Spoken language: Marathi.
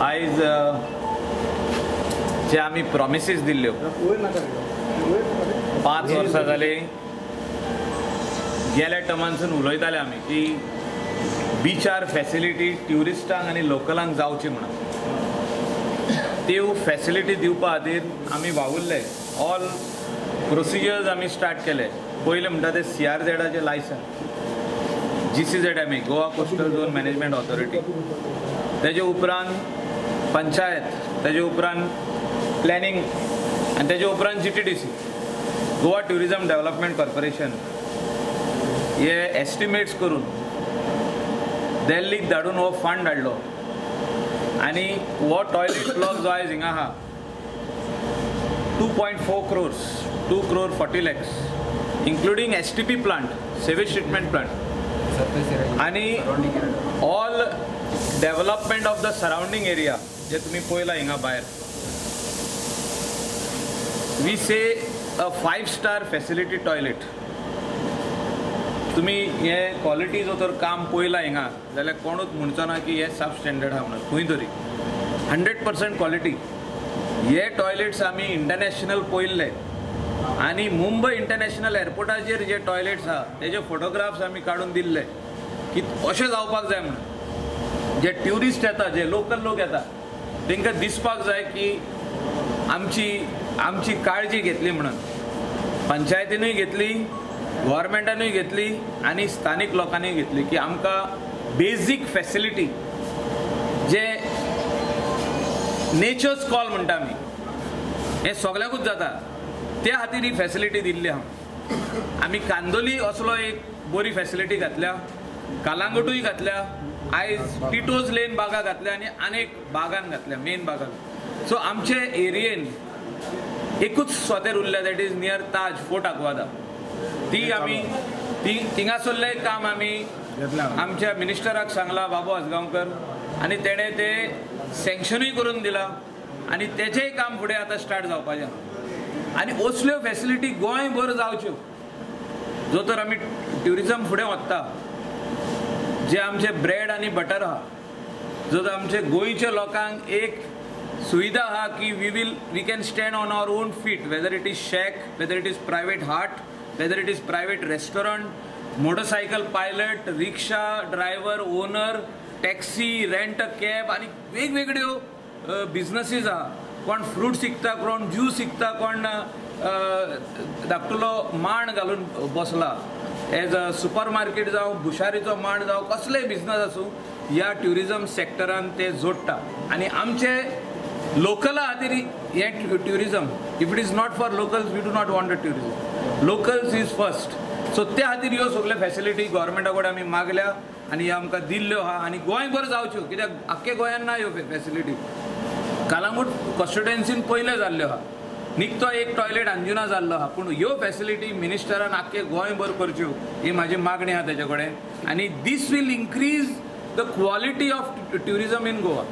आयज जे आमी प्रॉमिसीस दिल्ल्यो 5 वर्सां जाली गेल्या टर्मानसून उलयताले आमी की बीचार फॅसिलिटी ट्युरिस्टांक आनी लोकलांक जावची म्हणून त्यो फॅसिलिटी दिवपा खातीर आमी वावुरले. ऑल प्रोसिजर्स आमी स्टार्ट केले. पयले म्हणटा ते CRZचे licence, GCZMA Goa coastal zone management authority, तेजे उपरांत पंचायत, तेजे उपरांत प्लॅनिंग आनी तेजे उपरांत GTDC Goa tourism development corporation हे एस्टिमेट्स करून दिल्लीक धाडून हो फंड हाडलो आनी हो टॉयलेट ब्लॉक जो आयज हिंगा आहा 2.4 crores 2 crore 40 lakhs including STP plant, sewage treatment plant, आणि all development of the surrounding area जे तुम्ही पळयला हिंगा भायर. We say a 5-star facility toilet. तुम्ही हे क्वॉलिटीचो तर काम पळयला हिंगा जाल्यार कोणूच म्हणचो ना की हे सब स्टँडर्ड आहा म्हणून. खंय तरी 100% क्वॉलिटी. हे टॉयलेट्स आमी इंटरनॅशनल पळयल्ले आनी मुंबय इंटरनॅशनल एअरपोर्टाचेर जे टॉयलेट्स आहा तेजे फोटोग्राफ्स आमी काडून दिल्ले की अशें जावपाक जाय म्हणून. जे ट्युरिस्ट येता, जे लोकल लोक येता तांकां दिसपाक जाय की आमची काळजी घेतली म्हणून. पंचायतीनूय घेतली, गव्हर्मेंटानूय घेतली आनी स्थानीक लोकांनी घेतली की आमकां बेजीक फॅसिलिटी जे नेचर्स कॉल म्हणटा आमी हे सगळ्याकूच जाता त्या खातीर ही फॅसिलिटी दिल्ली आहा. आमी कांदोली असलो एक बरी फॅसिलिटी घातल्या, कालांगुटूय घातल्या, आयज टिटोज लेन बागा घातल्या आनी अनेक बागान घातल्या, मेन बागान. सो आमचे एरियेन एकूच स्वतेर उरल्या, that is near Taj fort Aguada. ती आमी थिंगासरले काम आमी आमच्या मिनिस्टराक सांगला, बाबू आसगांवकर, आनी तेणे ते सँक्शनूय करून दिला आनी तेचेंय काम फुडें आतां स्टार्ट जावपाचें. आनी असल्यो फॅसिलिटी गोंयभर जावच्यो जो तर आमी ट्युरिजम फुडें व्हरता. जे आमचे ब्रेड आनी बटर आहा, जो तर आमचे गोंयच्या लोकांक एक सुविधा आहा की we can stand on our own feet, whether it is shack, whether it is private hut, whether it is private restaurant, motorcycle pilot, rickshaw driver, owner, taxi, rent a cab आनी वेगवेगळ्यो बिजनसीस आहा. कोण फ्रूट शिकता, कोण ज्यूस शिकता, कोण धाकटुलो मांड घालून बसला. एज अ सुपर मार्केट जावं, भुशारीचो मांड जावं, कसलेय बिजनस आसूं ह्या ट्युरिजम सेक्टरान ते जोडटा. आनी आमचे लोकला खातीर हे tourism, if it is not for locals we do not want a tourism. Locals is first. So त्या खातीर ह्यो सगळ्यो फॅसिलिटी गव्हर्मेंटा कडेन आमी मागल्या आनी ह्यो आमकां दिल्ल्यो आहा आनी गोंयभर जावच्यो, कित्याक आख्खे गोंयान ना ह्यो फॅसिलिटी. कालांगूट कॉन्स्टिट्युएन्सीन पयले जाल्ल्यो आहा, निकतो एक टॉयलेट अंजुना जाल्लो आहा, पूण ह्यो फॅसिलिटी मिनिस्टरान आख्खे गोंयभर करच्यो ही म्हाजी मागणी आहा तेजे कडेन. आनी this will increase the quality of tourism in Goa.